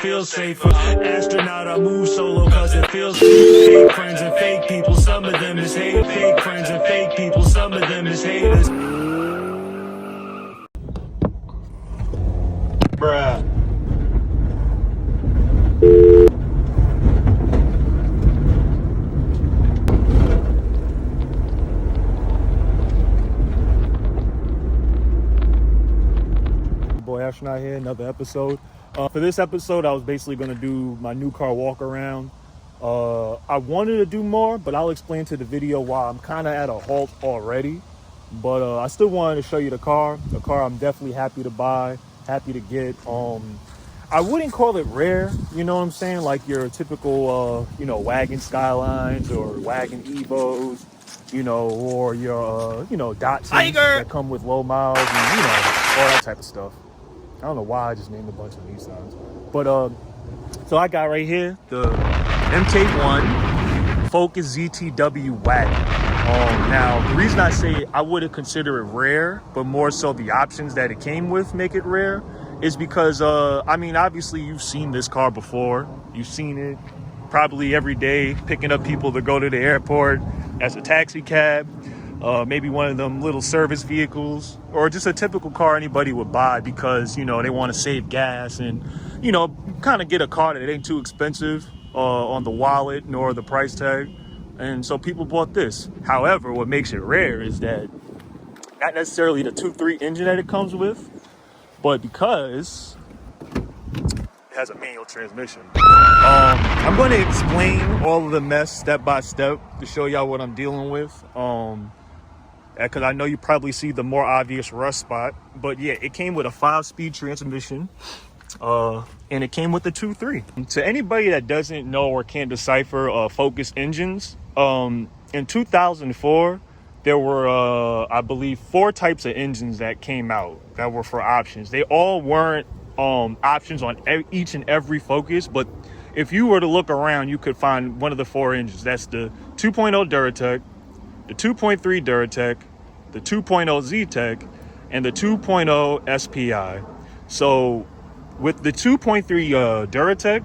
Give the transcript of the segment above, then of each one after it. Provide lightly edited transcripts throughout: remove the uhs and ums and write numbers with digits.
feels safer. Astronaut, I move solo cause it feels fake friends and fake people, some of them is hate. Fake friends and fake people, some of them is haters. Bruh. Boy Astronaut here, another episode. For this episode, I was basically going to do my new car walk around. I wanted to do more, but I'll explain to the video why I'm kind of at a halt already. But I still wanted to show you the car I'm definitely happy to buy, happy to get. I wouldn't call it rare, you know what I'm saying? Like your typical, Waggin Skylines or Waggin Evos, or your, Datsuns that come with low miles and, all that type of stuff. I don't know why I just named a bunch of Nissans. But, so I got right here the MK1 Focus ZTW Waggin. Now, the reason I say I wouldn't consider it rare, but more so the options that it came with make it rare, is because, obviously you've seen this car before. You've seen it probably every day, picking up people to go to the airport as a taxi cab. Maybe one of them little service vehicles, or just a typical car anybody would buy because, they want to save gas and, kind of get a car that ain't too expensive on the wallet nor the price tag. And so people bought this. However, what makes it rare is that not necessarily the 2.3 engine that it comes with, but because it has a manual transmission. I'm going to explain all of the mess step by step to show y'all what I'm dealing with. Because I know you probably see the more obvious rust spot, but yeah, it came with a 5-speed transmission, and it came with the 2.3. To anybody that doesn't know or can't decipher Focus engines, in 2004 there were I believe 4 types of engines that came out that were for options. They all weren't options on each and every Focus, but if you were to look around, you could find one of the 4 engines. That's the 2.0 Duratec, the 2.3 Duratec, the 2.0 Z-Tech, and the 2.0 SPI. So with the 2.3 Duratec,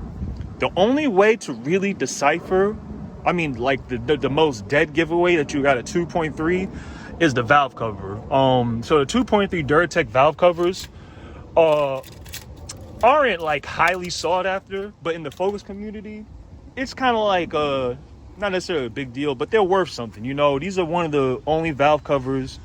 the only way to really decipher, like the most dead giveaway that you got a 2.3 is the valve cover. So the 2.3 Duratec valve covers aren't like highly sought after, but in the Focus community, it's kind of like not necessarily a big deal, but they're worth something. These are one of the only valve covers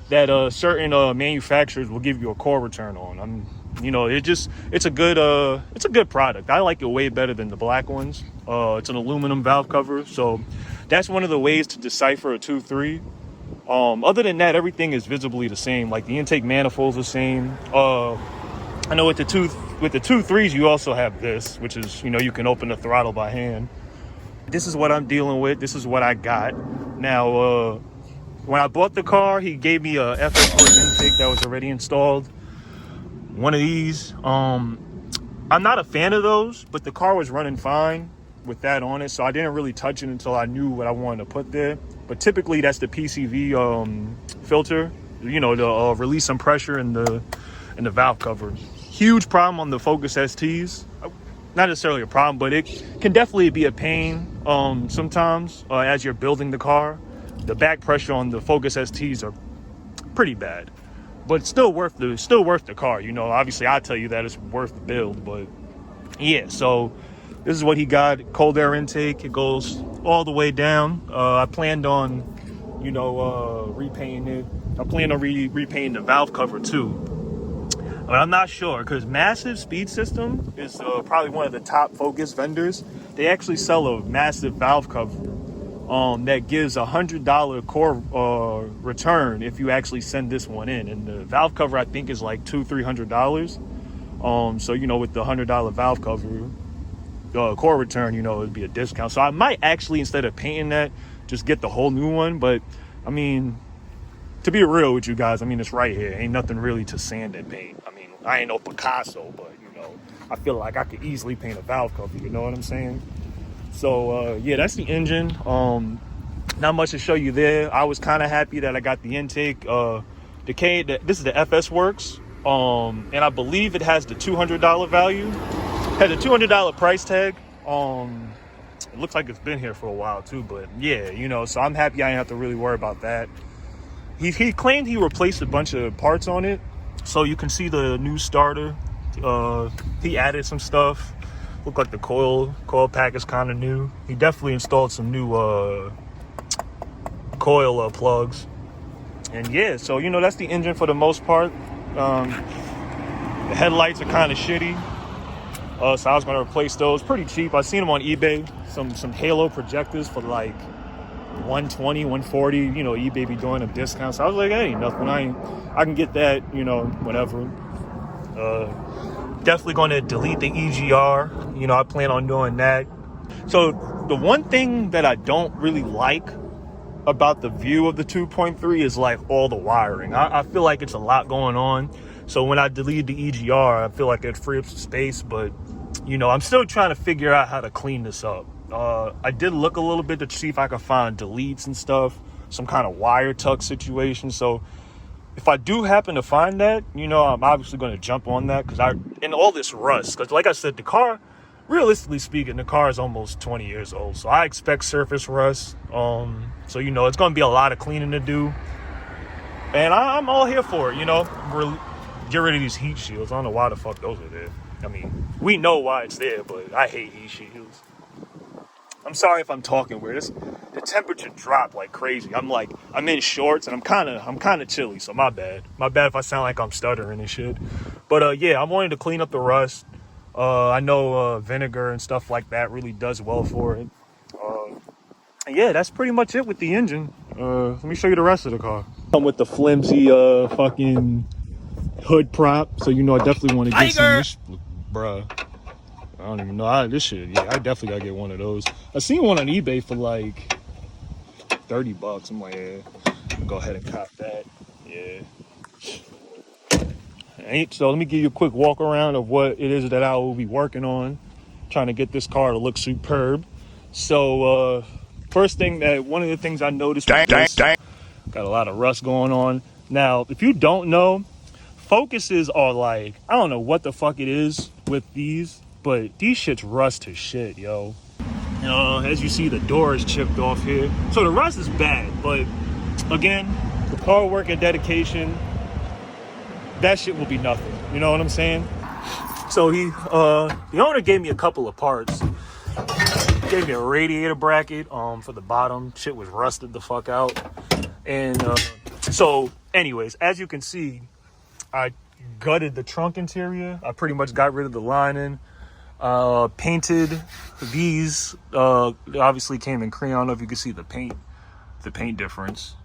that certain manufacturers will give you a core return on. It's a good product. I like it way better than the black ones. It's an aluminum valve cover, so that's one of the ways to decipher a 2.3. Other than that, everything is visibly the same. Like the intake manifold's the same. I know with the 2.3s, you also have this, which is, you can open the throttle by hand. This is what I'm dealing with. This is what I got. Now, when I bought the car, he gave me a FS intake that was already installed. One of these. I'm not a fan of those, but the car was running fine with that on it, so I didn't really touch it until I knew what I wanted to put there. But typically, that's the PCV filter, to release some pressure in the valve cover. Huge problem on the Focus STs. Not necessarily a problem, but it can definitely be a pain sometimes as you're building the car. The back pressure on the Focus STs are pretty bad, but still worth the car. Obviously I tell you that it's worth the build, but yeah. So this is what he got. Cold air intake. It goes all the way down. I planned on, repainting it. I plan on repainting the valve cover too. But I'm not sure, because Massive Speed System is probably one of the top Focus vendors. They actually sell a massive valve cover that gives $100 core return if you actually send this one in. And the valve cover, I think, is like $200-300. So, with the $100 valve cover core return, it'd be a discount. So I might actually, instead of painting that, just get the whole new one. But, to be real with you guys, it's right here. Ain't nothing really to sand and paint. I ain't no Picasso, but, I feel like I could easily paint a valve cover, you know what I'm saying? So, yeah, that's the engine. Not much to show you there. I was kind of happy that I got the intake. This is the FS Works, and I believe it has the $200 value. Had a $200 price tag. It looks like it's been here for a while too, but yeah, you know, so I'm happy I didn't have to really worry about that. He claimed he replaced a bunch of parts on it, so you can see the new starter. He added some stuff. Looked like the coil pack is kind of new. He definitely installed some new coil plugs. And yeah, so you know, that's the engine for the most part. The headlights are kind of shitty, so I was gonna replace those. Pretty cheap. I seen them on eBay. Some halo projectors for like 120, 140. You know, eBay be doing a discount, so I was like, hey, nothing. I can get that. You know, whatever. Definitely going to delete the EGR. You know, I plan on doing that. So the one thing that I don't really like about the view of the 2.3 is like all the wiring. I feel like it's a lot going on. So when I delete the EGR, I feel like it free up some space, but you know, I'm still trying to figure out how to clean this up. I did look a little bit to see if I could find deletes and stuff, some kind of wire tuck situation. So if I do happen to find that, you know, I'm obviously going to jump on that because in all this rust, because like I said, the car, realistically speaking, the car is almost 20 years old. So I expect surface rust. So, you know, it's going to be a lot of cleaning to do. And I'm all here for it, you know. Get rid of these heat shields. I don't know why the fuck those are there. I mean, we know why it's there, but I hate heat shields. I'm sorry if I'm talking weird. The temperature dropped like crazy. I'm in shorts and I'm kind of chilly, so my bad. My bad if I sound like I'm stuttering and shit. But yeah, I wanted to clean up the rust. I know vinegar and stuff like that really does well for it. And yeah, that's pretty much it with the engine. Let me show you the rest of the car. Come with the flimsy fucking hood prop, so you know I definitely want to get some this, bruh. I don't even know this shit. Yeah, I definitely gotta get one of those. I seen one on eBay for like $30. I'm like, yeah, I'll go ahead and cop that. Yeah. So let me give you a quick walk around of what it is that I will be working on, trying to get this car to look superb. So first thing, one of the things I noticed with this, got a lot of rust going on. Now, if you don't know, focuses are like, I don't know what the fuck it is with these, but these shits rust to shit, yo. As you see, the door is chipped off here. So the rust is bad, but again, the hard work and dedication, that shit will be nothing. You know what I'm saying? So the owner gave me a couple of parts. Gave me a radiator bracket for the bottom. Shit was rusted the fuck out. And so anyways, as you can see, I gutted the trunk interior. I pretty much got rid of the lining. Painted these. Obviously came in crayon. I don't know if you can see the paint difference,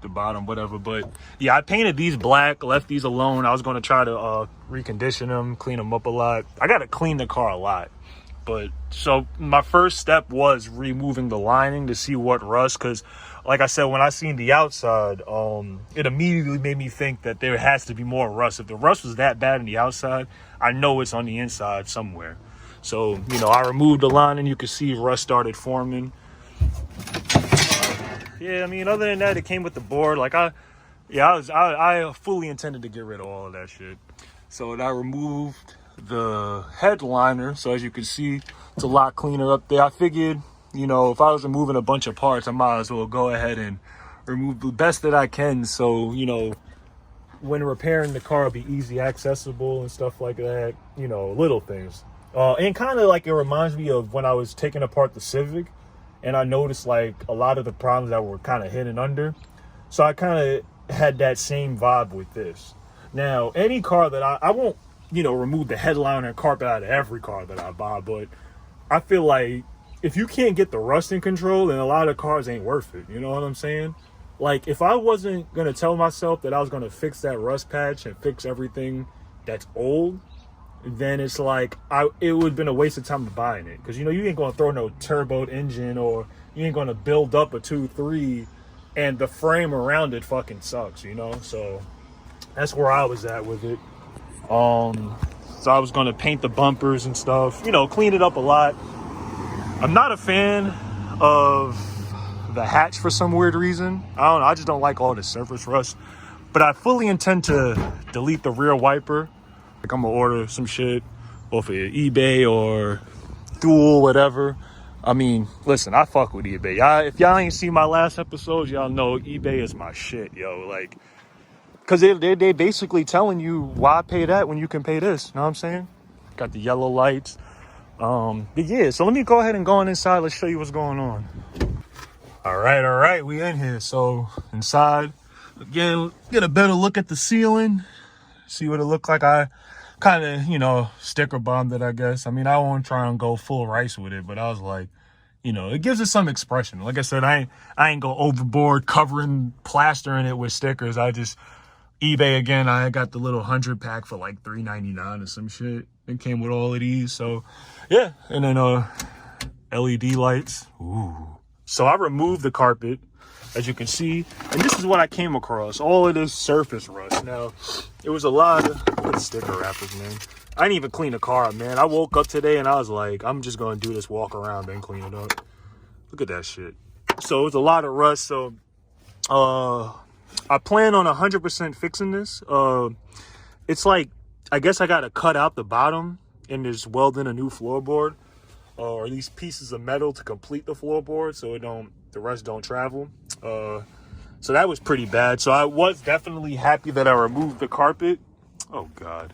the bottom, whatever. But yeah, I painted these black, left these alone. I was going to try to recondition them, clean them up a lot. I got to clean the car a lot. But so my first step was removing the lining to see what rust, because like I said, when I seen the outside, it immediately made me think that there has to be more rust. If the rust was that bad on the outside, I know it's on the inside somewhere. So, you know, I removed the lining. You could see rust started forming. Yeah, I mean, other than that, it came with the board. Like I fully intended to get rid of all of that shit. So I removed the headliner. So as you can see, it's a lot cleaner up there. I figured, you know, if I was removing a bunch of parts, I might as well go ahead and remove the best that I can. So, you know, when repairing the car, it'll be easy accessible and stuff like that. You know, little things. And kind of like it reminds me of when I was taking apart the Civic, and I noticed like a lot of the problems that were kind of hidden under. So I kind of had that same vibe with this. Now, any car that I won't, you know, remove the headliner and carpet out of every car that I buy, but I feel like if you can't get the rust in control, then a lot of cars ain't worth it. You know what I'm saying? Like, if I wasn't going to tell myself that I was going to fix that rust patch and fix everything that's old, then it's like it would have been a waste of time buying it. Because, you know, you ain't going to throw no turbo engine, or you ain't going to build up a 2.3 and the frame around it fucking sucks, you know? So that's where I was at with it. So I was going to paint the bumpers and stuff, you know, clean it up a lot. I'm not a fan of the hatch for some weird reason. I don't know. I just don't like all the surface rust. But I fully intend to delete the rear wiper. Like, I'm going to order some shit. off of eBay or Dual, whatever. I mean, listen, I fuck with eBay. If y'all ain't seen my last episodes, y'all know eBay is my shit, yo. Like, because they basically telling you why pay that when you can pay this. You know what I'm saying? Got the yellow lights. But yeah, so let me go ahead and go on inside. Let's show you what's going on. All right, we in here. So inside, again, get a better look at the ceiling. See what it looked like. I kind of, sticker bombed it, I guess. I mean, I won't try and go full rice with it, but I was like, it gives it some expression. Like I said, I ain't go overboard covering, plastering it with stickers. I just, eBay again, I got the little 100 pack for like $3.99 or some shit. It came with all of these, so yeah. And then LED lights. Ooh. So I removed the carpet, as you can see, and this is what I came across. All of this surface rust. Now, it was a lot of sticker wrappers, man. I didn't even clean the car up, man. I woke up today and I was like, I'm just gonna do this walk around and clean it up. Look at that shit. So it was a lot of rust. So I plan on 100% fixing this. It's like, I guess I gotta cut out the bottom and just weld in a new floorboard, or these pieces of metal to complete the floorboard so the rust don't travel. So that was pretty bad. So I was definitely happy that I removed the carpet. Oh God.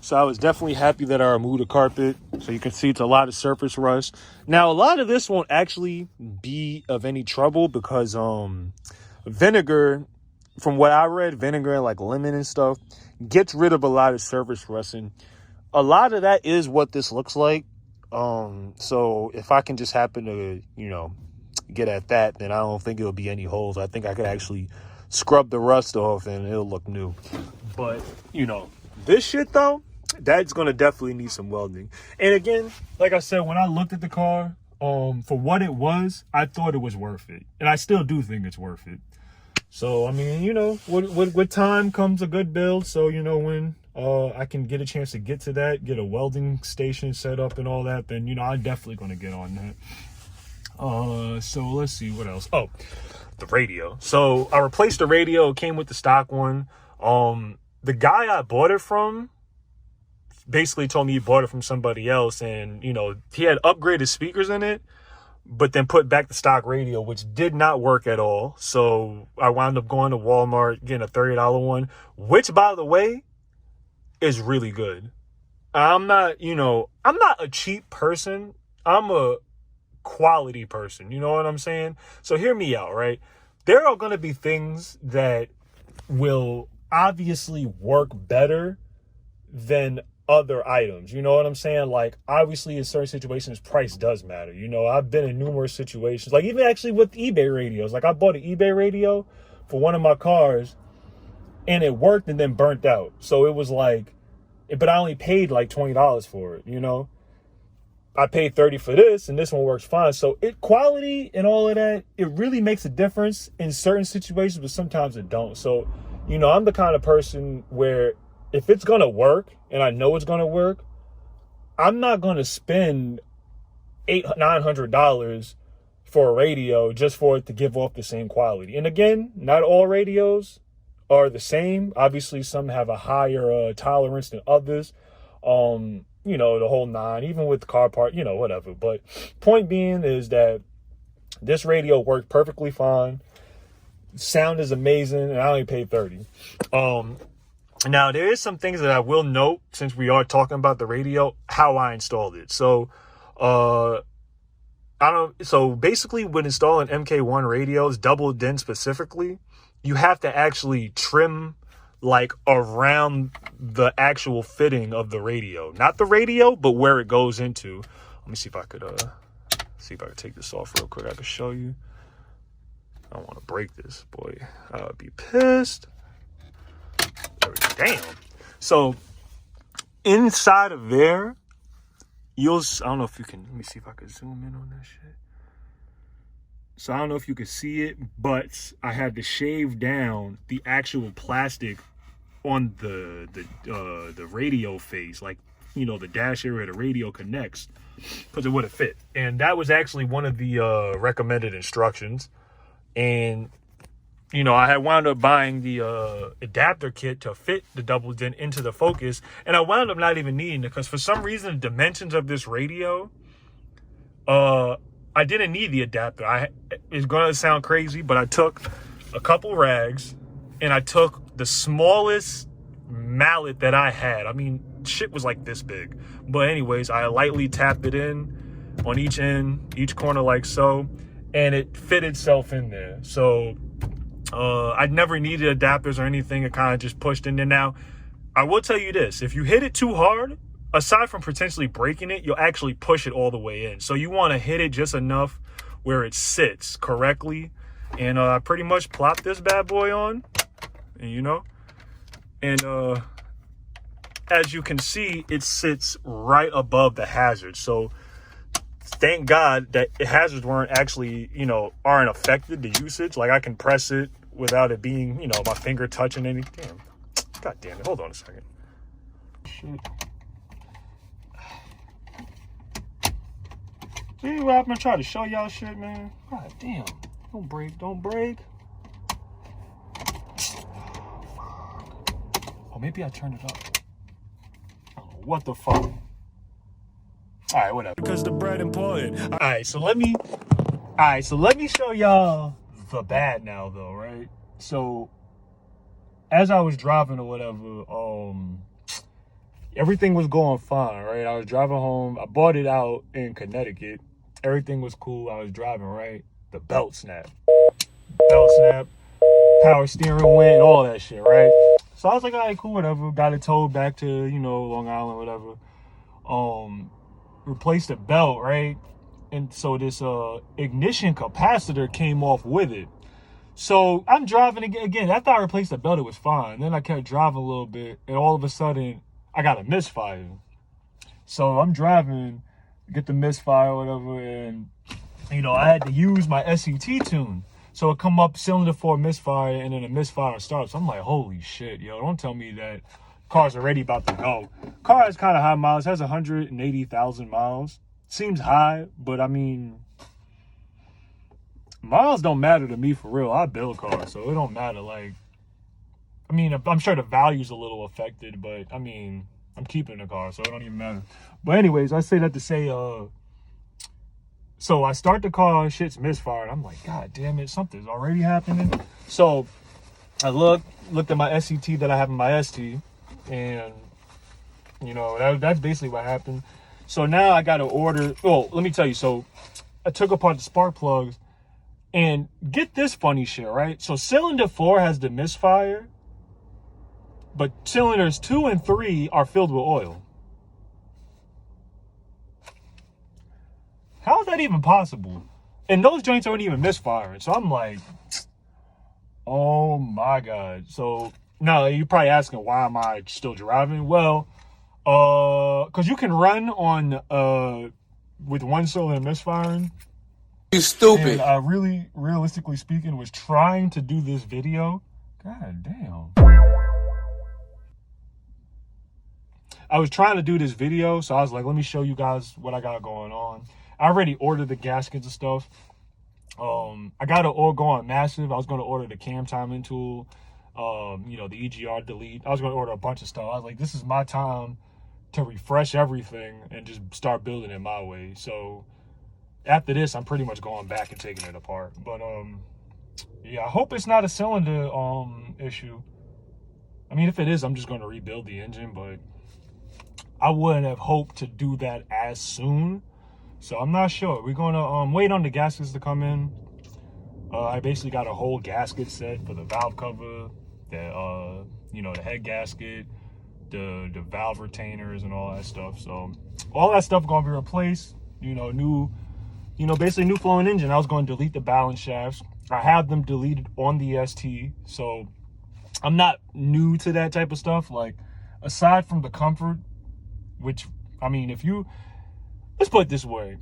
So I was definitely happy that I removed the carpet. So you can see it's a lot of surface rust. Now, a lot of this won't actually be of any trouble because vinegar, from what I read, vinegar and like lemon and stuff gets rid of a lot of surface rust. And a lot of that is what this looks like. So if I can just happen to, get at that, then I don't think it'll be any holes. I think I could actually scrub the rust off and it'll look new. But, this shit though, that's going to definitely need some welding. And again, like I said, when I looked at the car, for what it was, I thought it was worth it. And I still do think it's worth it. So, I mean, with time comes a good build. So, when I can get a chance to get to that, get a welding station set up and all that, then, I'm definitely going to get on that. So let's see what else. Oh, the radio. So I replaced the radio. It came with the stock one. The guy I bought it from basically told me he bought it from somebody else, and he had upgraded speakers in it, but then put back the stock radio, which did not work at all. So I wound up going to Walmart, getting a $30 one, which, by the way, is really good. I'm not a cheap person. I'm a quality person. You know what I'm saying? So hear me out, right? There are going to be things that will obviously work better than other items. You know what I'm saying? Like, obviously in certain situations, price does matter. I've been in numerous situations, like even actually with eBay radios. Like, I bought an eBay radio for one of my cars and it worked and then burnt out. So it was like, but I only paid like $20 for it, I paid $30 for this and this one works fine. So quality and all of that, it really makes a difference in certain situations, but sometimes it don't. So, I'm the kind of person where if it's going to work and I know it's going to work, I'm not going to spend $900 for a radio just for it to give off the same quality. And again, not all radios are the same. Obviously, some have a higher tolerance than others. The whole nine, even with the car part, whatever. But point being is that this radio worked perfectly fine. Sound is amazing, and I only paid $30. Now, there is some things that I will note, since we are talking about the radio, how I installed it. So, so basically when installing MK1 radios, double DIN specifically, you have to actually trim like around the actual fitting of the radio. Not the radio, but where it goes into. Let me see if I could take this off real quick. I could show you. I don't want to break this, boy. I would be pissed. Damn. So inside of there, I don't know if you can, let me see if I can zoom in on that shit. So I don't know if you can see it, but I had to shave down the actual plastic on the radio face, like, the dash area the radio connects, because it would have fit. And that was actually one of the recommended instructions. And I had wound up buying the adapter kit to fit the double dent into the Focus, and I wound up not even needing it because for some reason the dimensions of this radio, I didn't need the adapter. It's gonna sound crazy, but I took a couple rags and I took the smallest mallet that I had. I mean, shit was like this big. But anyways, I lightly tapped it in on each end, each corner like so, and it fit itself in there. So I never needed adapters or anything. It kind of just pushed in there. Now, I will tell you this. If you hit it too hard, aside from potentially breaking it, you'll actually push it all the way in. So you want to hit it just enough where it sits correctly. And I pretty much plopped this bad boy on, and as you can see, it sits right above the hazard. So thank God that hazards aren't affected, the usage. Like I can press it without it being, my finger touching anything. Damn. God damn it. Hold on a second. Shit. See what happened? I tried to show y'all shit, man. God damn. Don't break. Don't break. Oh, maybe I turned it up. I don't know what the fuck. All right, whatever. Because the bread important. All right, so let me show y'all the bad now, though, right? So, as I was driving or whatever, everything was going fine, right? I was driving home. I bought it out in Connecticut. Everything was cool. I was driving, right? The belt snap. Power steering went, all that shit, right? So I was like, all right, cool, whatever. Got it towed back to, Long Island, whatever. Replaced the belt, right? And so this ignition capacitor came off with it. So I'm driving again. After I replaced the belt, it was fine. Then I kept driving a little bit, and all of a sudden, I got a misfire. So I'm driving, get the misfire, or whatever, and I had to use my SCT tune. So it come up cylinder 4 misfire, and then a misfire starts. I'm like, holy shit, yo! Don't tell me that car's already about to go. Car has kind of high miles. Has 180,000 miles. Seems high, but I mean, miles don't matter to me for real. I build cars, so it don't matter. Like, I mean, I'm sure the value's a little affected, but I mean, I'm keeping the car, so it don't even matter. But anyways, I say that to say, so I start the car, shit's misfired. I'm like, God damn it, something's already happening. So I looked at my SCT that I have in my ST, and that's basically what happened. So now I got to order. Oh, let me tell you. So I took apart the spark plugs, and get this funny shit, right? So cylinder 4 has the misfire, but cylinders 2 and 3 are filled with oil. How is that even possible? And those joints aren't even misfiring. So I'm like, oh my God. So now you're probably asking, why am I still driving? Well, because you can run on with one cylinder misfiring. You stupid. And I really, realistically speaking, was trying to do this video. God damn. I was trying to do this video, so I was like, let me show you guys what I got going on. I already ordered the gaskets and stuff. I got to all go on massive. I was going to order the cam timing tool, the EGR delete. I was going to order a bunch of stuff. I was like, this is my time to refresh everything and just start building it my way. So after this, I'm pretty much going back and taking it apart. But yeah, I hope it's not a cylinder issue. I mean, if it is, I'm just going to rebuild the engine, but I wouldn't have hoped to do that as soon. So I'm not sure. We're going to wait on the gaskets to come in. I basically got a whole gasket set for the valve cover, the the head gasket, the valve retainers and all that stuff. So all that stuff going to be replaced. Basically new flowing engine. I was going to delete the balance shafts. I have them deleted on the ST. So I'm not new to that type of stuff. Like, aside from the comfort, which, I mean, let's put it this way.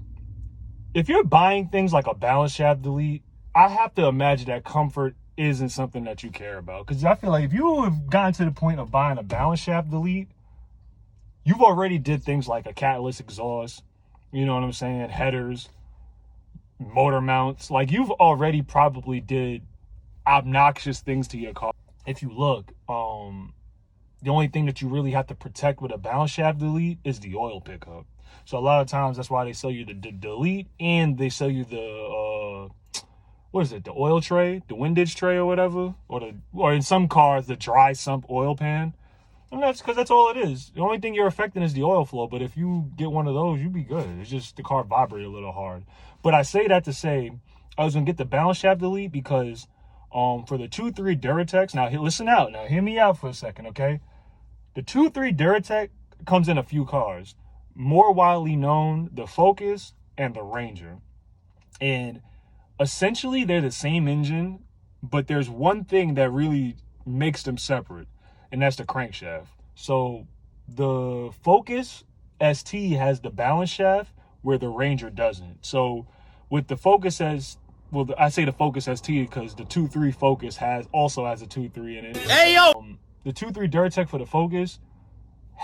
If you're buying things like a balance shaft delete, I have to imagine that comfort isn't something that you care about. Because I feel like if you have gotten to the point of buying a balance shaft delete, you've already did things like a catless exhaust, you know what I'm saying, headers, motor mounts. Like, you've already probably did obnoxious things to your car. If you look, the only thing that you really have to protect with a balance shaft delete is the oil pickup. So a lot of times that's why they sell you the delete, and they sell you the what is it, the oil tray, the windage tray or whatever, or in some cars the dry sump oil pan. And that's because that's all it is. The only thing you're affecting is the oil flow. But if you get one of those, you'd be good. It's just the car vibrate a little hard. But I say that to say I was gonna get the balance shaft delete because for the 2.3 Duritex. Now listen out. Now hear me out for a second, okay? The 2.3 Duritex comes in a few cars. More widely known, the Focus and the Ranger. And essentially they're the same engine, but there's one thing that really makes them separate, and that's the crankshaft. So the Focus ST has the balance shaft where the Ranger doesn't. So with the Focus I say the Focus ST because the 2.3 Focus also has a 2.3 in it. Hey yo! The 2.3 Duritex for the Focus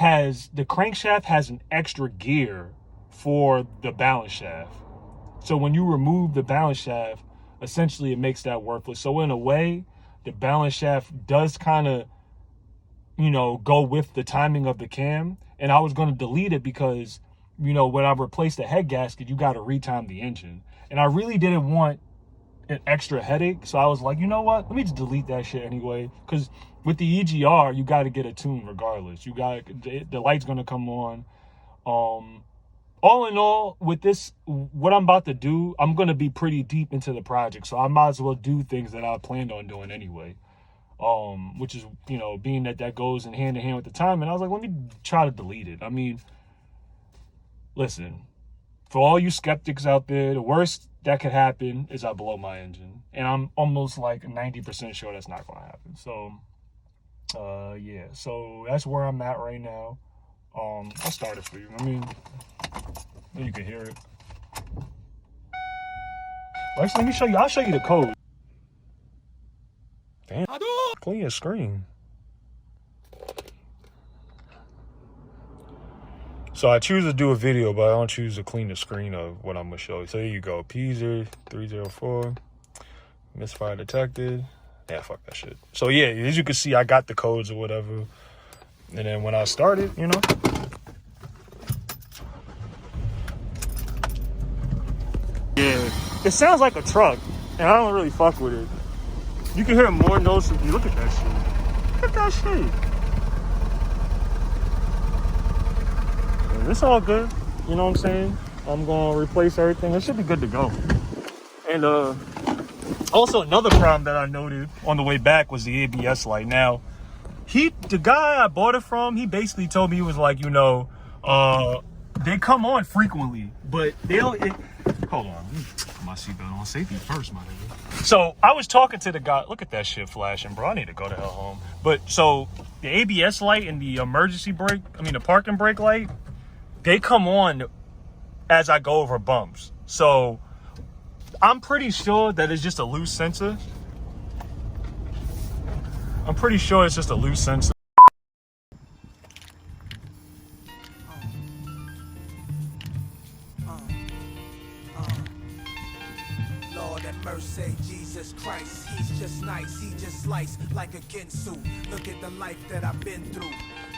the crankshaft has an extra gear for the balance shaft. So when you remove the balance shaft, essentially it makes that worthless. So in a way, the balance shaft does kind of, go with the timing of the cam. And I was going to delete it because, when I replaced the head gasket, you got to retime the engine. And I really didn't want an extra headache. So I was like, you know what? Let me just delete that shit anyway. Because with the EGR, you got to get a tune regardless. The light's going to come on. All in all, with this, what I'm about to do, I'm going to be pretty deep into the project. So I might as well do things that I planned on doing anyway. Which is, being that goes in hand with the time. And I was like, let me try to delete it. I mean, listen, for all you skeptics out there, the worst that could happen is I blow my engine. And I'm almost like 90% sure that's not going to happen. So, yeah. So that's where I'm at right now. I'll start it for you. I mean, you can hear it. Actually, let me show you. I'll show you the code. Damn. Clean your screen. So I choose to do a video, but I don't choose to clean the screen of what I'm going to show you. So here you go. P0304. Misfire detected. Yeah, fuck that shit. So yeah, as you can see, I got the codes or whatever. And then when I started, Yeah, it sounds like a truck, and I don't really fuck with it. You can hear more notes if you look at that shit. Look at that shit. And it's all good, you know what I'm saying? I'm gonna replace everything. It should be good to go. And also another problem that I noted on the way back was the ABS light. Now, the guy I bought it from, he basically told me, he was like, they come on frequently, but hold on, let me put my seatbelt on. Safety first, my nigga. So I was talking to the guy. Look at that shit flashing, bro. I need to go the hell home. But so the ABS light and the the parking brake light, they come on as I go over bumps. So I'm pretty sure that it's just a loose sensor. I'm pretty sure it's just a loose sensor. Lord have mercy, Jesus Christ. He's just nice, he just sliced like a Ginsu. Look at the life that I've been through.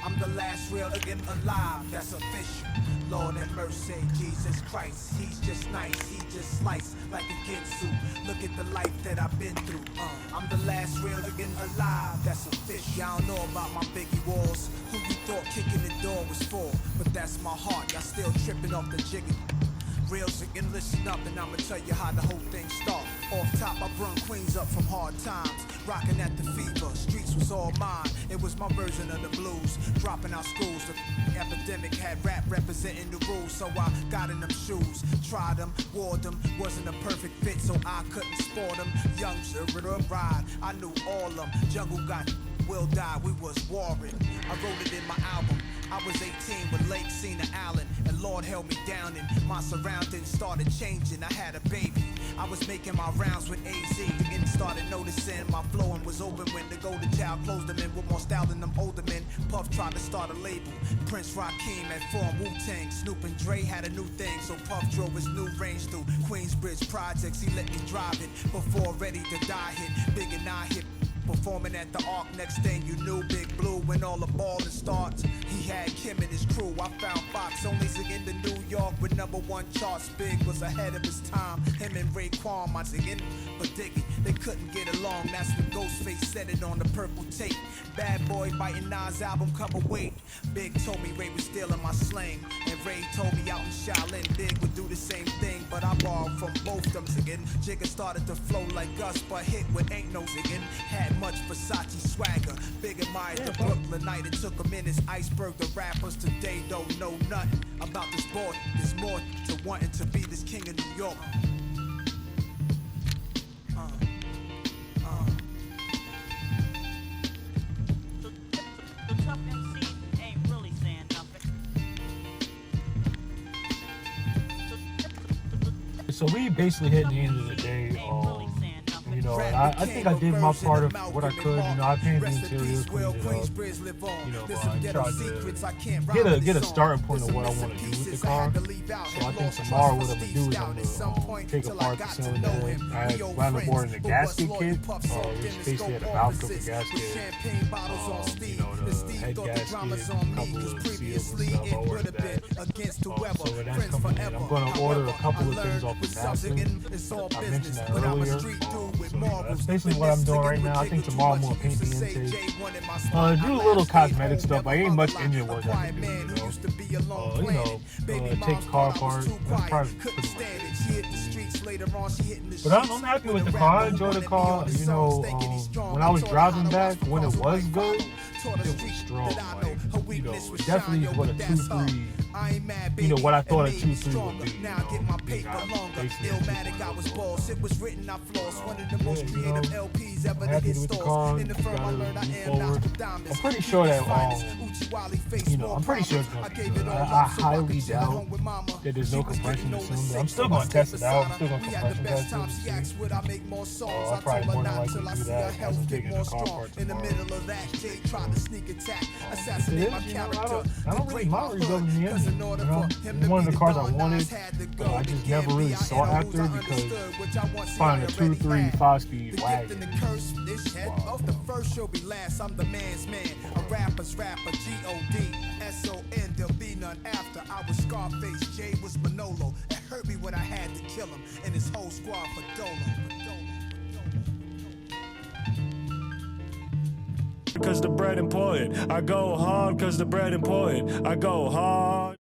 I'm the last real again alive, that's official. Lord have mercy, Jesus Christ. He's just nice, he just sliced like a Ginsu. Look at the life that I've been through. I'm the last real again alive, that's official. Y'all don't know about my biggie walls. Who you thought kicking the door was for? But that's my heart, y'all still tripping off the jiggy. Reals again, listen up and I'ma tell you how the whole thing start. Off top, I brung Queens up from hard times. Rocking at the fever, streets was all mine. It was my version of the blues. Dropping out schools, the epidemic had rap representing the rules. So I got in them shoes, tried them, wore them. Wasn't a perfect fit, so I couldn't sport them. Young with a ride, I knew all of them. Jungle got will die, we was warring. I wrote it in my album. I was 18 when Lake seen the Allen and Lord held me down and my surroundings started changing. I had a baby. I was making my rounds with AZ and started noticing my flowing was open when the golden child closed them in with more style than them older men. Puff tried to start a label. Prince Rakim had formed Wu-Tang. Snoop and Dre had a new thing, so Puff drove his new range through Queensbridge projects. He let me drive it before Ready to Die hit. Big and I hit. Performing at the Arc, next thing you knew, Big Blue, when all the ballin' starts. He had Kim and his crew. I found Fox only singing to New York with #1 charts. Big was ahead of his time. Him and Raekwon, my singing, but Diggy, they couldn't get along. That's when Ghostface said it on the purple tape. Bad Boy biting Nas album cover weight. Big told me Ray was stealing my slang, and Ray told me out in Shaolin Big would do the same thing, but I borrowed from both them singing. Jigga started to flow like us, but hit with ain't no singing. Had much Versace swagger. Big admired the Brooklynite. It took him in his iceberg. The rappers today don't know nothing about this boy. There's more to wanting to be this king of New York. The tough MC ain't really saying nothing. So we basically hit the end of the day. You know, I think I did my part of what I could. You know, I painted the interior, cleaned it up. You know, I tried to get a starting point of what I want to do with the car. So I think tomorrow what I'm gonna do is I'm gonna take apart the cylinder head. I had wound up ordering a gasket kit, which basically had a valve cover gasket. You know, the head gasket, a couple of seals and stuff. I ordered that. So when that's coming in, I'm gonna order a couple of things off the basket. I mentioned that earlier. So that's basically what I'm doing right now. I think tomorrow I'm gonna paint the intake. Do a little cosmetic stuff. I ain't much engine work I can do, take the car apart. That's probably pretty much it. But I'm happy with the car. I enjoy the car. You know, when I was driving back, when it was good, it was strong. Like, you know, it definitely is what a 2.3. You know what I thought a 2.3 would be. Now get my paper longer. Illmatic, I was boss. It was written, I floss. One of the most creative LPs ever to hit stores. In the firm, I learned I am Nostradamus. I'm pretty sure that you know, I'm pretty sure it's gonna be good. I highly doubt that there's no compression in soon, but I'm still gonna test it out. I'm still gonna compression test it and see. I'll probably more than likely do that as I'm taking the car apart tomorrow. I don't really mind rebuilding the engine. You know, one of the cars I wanted, I just never really sought after because finding a 2.3 5-speed wagon. Wow. The first show be last. I'm the man's man. A rapper's rapper. G-O-D S-O-N. There'll be none after. I was Scarface. Jay was Manolo. It hurt me when I had to kill him and his whole squad for Dolo. Cause the bread important. I go hard cause the bread important. I go hard.